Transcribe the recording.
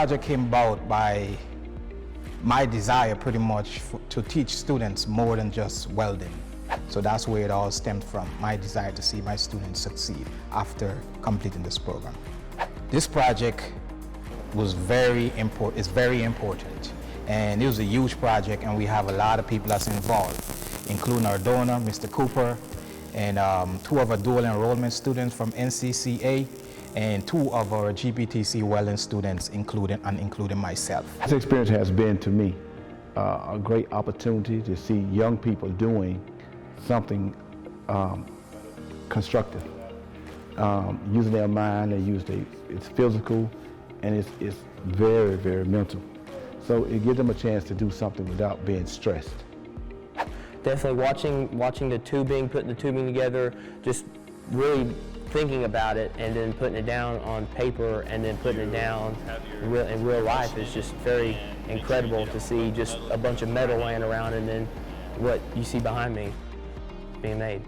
project came about by my desire pretty much to teach students more than just welding. So that's where it all stemmed from, my desire to see my students succeed after completing this program. This project was very important, and it was a huge project, and we have a lot of people that's involved, including our donor, Mr. Cooper, and 2 of our dual enrollment students from NCCA, and 2 of our GPTC welding students, including myself. This experience has been, to me, a great opportunity to see young people doing something constructive, using their mind, it's physical, and it's very, very mental. So it gives them a chance to do something without being stressed. Definitely watching the tubing, putting the tubing together, just really thinking about it and then putting it down on paper and then putting it down in real life is just very incredible to see just a bunch of metal laying around and then what you see behind me being made.